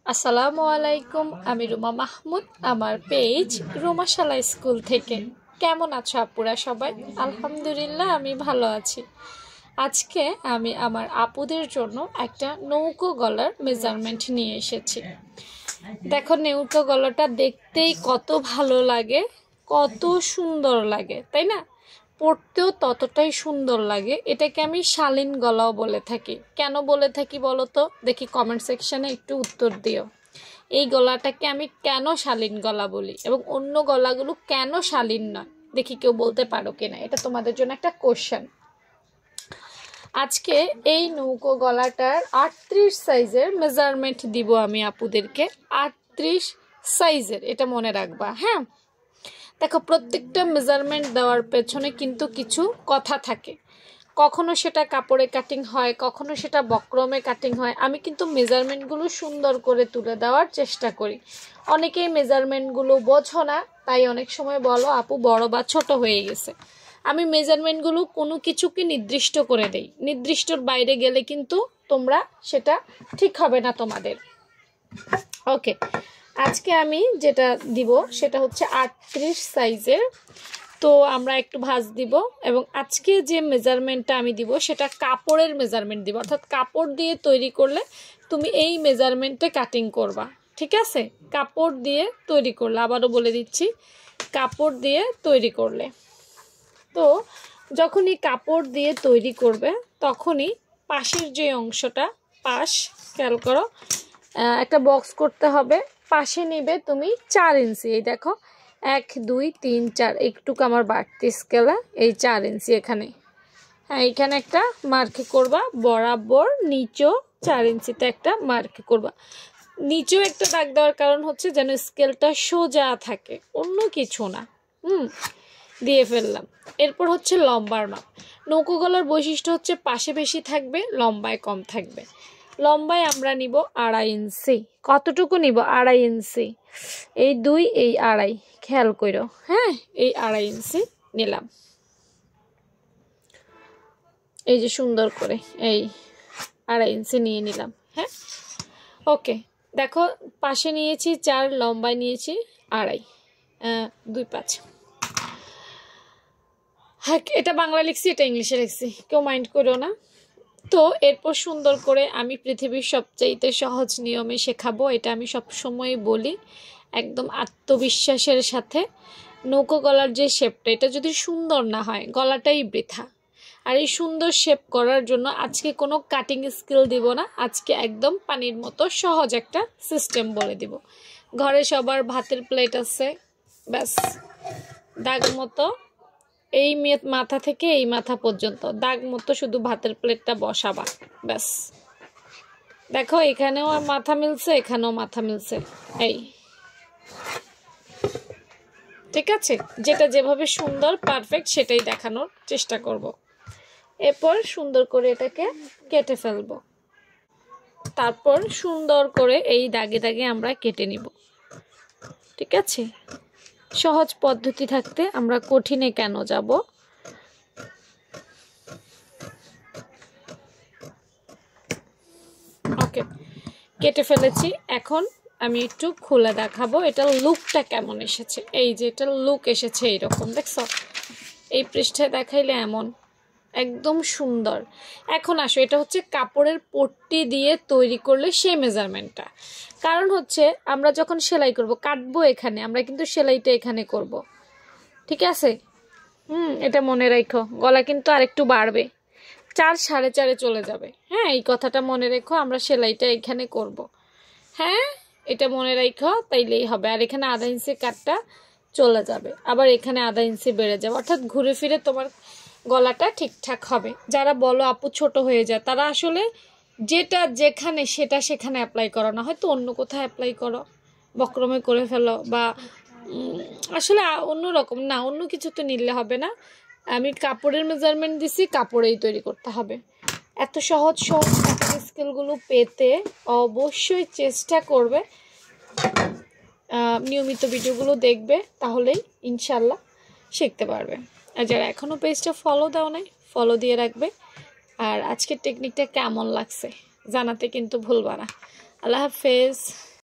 আসসালামু আলাইকুম। আমি রুমা মাহমুদ, আমার পেজ রুমাশালা স্কুল থেকে। কেমন আছো আপুরা সবাই? আলহামদুলিল্লাহ আমি ভালো আছি। আজকে আমি আমার আপুদের জন্য একটা নৌকো গলার মেজারমেন্ট নিয়ে এসেছি। দেখো, নৌকো গলাটা দেখতেই কত ভালো লাগে, কত সুন্দর লাগে, তাই না? পড়তেও ততটাই সুন্দর লাগে। এটাকে আমি শালীন গলাও বলে থাকি। কেন বলে থাকি বলো তো? দেখি কমেন্ট সেকশনে একটু উত্তর দিও। এই গলাটাকে আমি কেন শালীন গলা বলি এবং অন্য গলাগুলো কেন শালীন নয়, দেখি কেউ বলতে পারো কিনা। এটা তোমাদের জন্য একটা কোশ্চেন। আজকে এই নৌকো গলাটার 38 সাইজের মেজারমেন্ট দিব আমি আপুদেরকে। 38 সাইজের, এটা মনে রাখবা। হ্যাঁ, দেখো, প্রত্যেকটা মেজারমেন্ট দেওয়ার পেছনে কিন্তু কিছু কথা থাকে। কখনো সেটা কাপড়ে কাটিং হয়, কখনো সেটা বক্রমে কাটিং হয়। আমি কিন্তু মেজারমেন্টগুলো সুন্দর করে তুলে দেওয়ার চেষ্টা করি। অনেকেই মেজারমেন্টগুলো বোঝো না, তাই অনেক সময় বলো আপু বড় বা ছোট হয়ে গেছে। আমি মেজারমেন্টগুলো কোনো কিছুকে নির্দিষ্ট করে দেই। নির্দিষ্টর বাইরে গেলে কিন্তু তোমরা সেটা ঠিক হবে না তোমাদের। ওকে, আজকে আমি যেটা দিব সেটা হচ্ছে 38 সাইজের। তো আমরা একটু ভাঁজ দিব এবং আজকে যে মেজারমেন্টটা আমি দিব সেটা কাপড়ের মেজারমেন্ট দিব। অর্থাৎ কাপড় দিয়ে তৈরি করলে তুমি এই মেজারমেন্টে কাটিং করবা। ঠিক আছে? কাপড় দিয়ে তৈরি করলে, আবারও বলে দিচ্ছি, কাপড় দিয়ে তৈরি করলে। তো যখনই কাপড় দিয়ে তৈরি করবে তখনই পাশের যে অংশটা, পাশ খেয়াল করো, একটা বক্স করতে হবে। পাশে নেবে তুমি 4 ইঞ্চি। এই দেখো, 1 2 3 4, একটুকু আমার বাড়তি স্কেলে এই 4 ইঞ্চি এখানে। হ্যাঁ, এখানে একটা মার্ক করবা, বরাবর নিচেও 4 ইঞ্চিতে একটা মার্ক করবা। নিচেও একটা দাগ দেওয়ার কারণ হচ্ছে যেন স্কেলটা সোজা থাকে, অন্য কিছু না। দিয়ে ফেললাম। এরপর হচ্ছে লম্বার মাপ। নৌকো গলার বৈশিষ্ট্য হচ্ছে পাশে বেশি থাকবে, লম্বায় কম থাকবে। লম্বায় আমরা নিব 2.5 ইঞ্চি। কতটুকু নিব? 2.5 ইঞ্চি। এই 2, এই 2.5, খেয়াল করো। হ্যাঁ, এই 2.5 ইঞ্চি নিলাম। এই যে সুন্দর করে এই 2.5 ইঞ্চি নিয়ে নিলাম। হ্যাঁ, ওকে। দেখো, পাশে নিয়েছি 4, লম্বায় নিয়েছি 2.5, 2 5। হ্যাঁ, এটা বাংলা লিখছি, এটা ইংলিশে লিখছি, কেউ মাইন্ড করো না। তো এরপর সুন্দর করে আমি পৃথিবীর সবচাইতে সহজ নিয়মে শেখাবো। এটা আমি সবসময় বলি, একদম আত্মবিশ্বাসের সাথে। নৌকো গলার যে শেপটা, এটা যদি সুন্দর না হয় গলাটাই বৃথা। আর এই সুন্দর শেপ করার জন্য আজকে কোনো কাটিং স্কিল দিব না। আজকে একদম পানির মতো সহজ একটা সিস্টেম বলে দিব। ঘরে সবার ভাতের প্লেট আছে, ব্যাস দাগ মতো এই মাথা থেকে এই মাথা পর্যন্ত দাগ মতো শুধু ভাতের প্লেটটা বসাবা, ব্যাস। দেখো, এখানেও মাথা মিলছে, এখানেও মাথা মিলছে। এই, ঠিক আছে? যেটা যেভাবে সুন্দর পারফেক্ট সেটাই দেখানোর চেষ্টা করব। এরপর সুন্দর করে এটাকে কেটে ফেলবো। তারপর সুন্দর করে এই দাগে দাগে আমরা কেটে নিব। ঠিক আছে? সহজ পদ্ধতি থাকতে আমরা কঠিনে কেন যাব? ওকে, কেটে ফেলেছি। এখন আমি একটু খুলে দেখাবো এটার লুকটা কেমন এসেছে। এই যে এটার লুক এসেছে এইরকম, দেখছো? এই পৃষ্ঠায় দেখাইলে এমন একদম সুন্দর। এখন আসো, এটা হচ্ছে কাপড়ের পট্টি দিয়ে তৈরি করলে সেই মেজারমেন্টটা। কারণ হচ্ছে আমরা যখন সেলাই করব, কাটবো এখানে, আমরা কিন্তু সেলাইটা এখানে করব। ঠিক আছে? এটা মনে রাখো। গলা কিন্তু আরেকটু বাড়বে, 4 4.5 চলে যাবে। হ্যাঁ, এই কথাটা মনে রেখো। আমরা সেলাইটা এখানে করব। হ্যাঁ, এটা মনে রাখো, তাইলেই হবে। আর এখানে 1/2 ইঞ্চি কাটটা চলে যাবে, আবার এখানে 1/2 ইঞ্চি বেড়ে যাবে। অর্থাৎ ঘুরে ফিরে তোমার গলাটা ঠিকঠাক হবে। যারা বলো আপু ছোট হয়ে যায়, তারা আসলে যেটা যেখানে সেটা সেখানে অ্যাপ্লাই করো না, হয়তো অন্য কোথাও অ্যাপ্লাই করো, বক্রমে করে ফেলো, বা আসলে অন্যরকম না, অন্য কিছু তো নিলে হবে না। আমি কাপড়ের মেজারমেন্ট দিছি, কাপড়েই তৈরি করতে হবে। এত সহজ সহজ কাটিং স্কিলগুলো পেতে অবশ্যই চেষ্টা করবে, নিয়মিত ভিডিওগুলো দেখবে, তাহলেই ইনশাল্লাহ শিখতে পারবে। আর যারা এখনও পেজটা ফলো দাও নাই, ফলো দিয়ে রাখবে। আর আজকের টেকনিকটা কেমন লাগছে জানাতে কিন্তু ভুলবা না। আল্লাহ হাফেজ।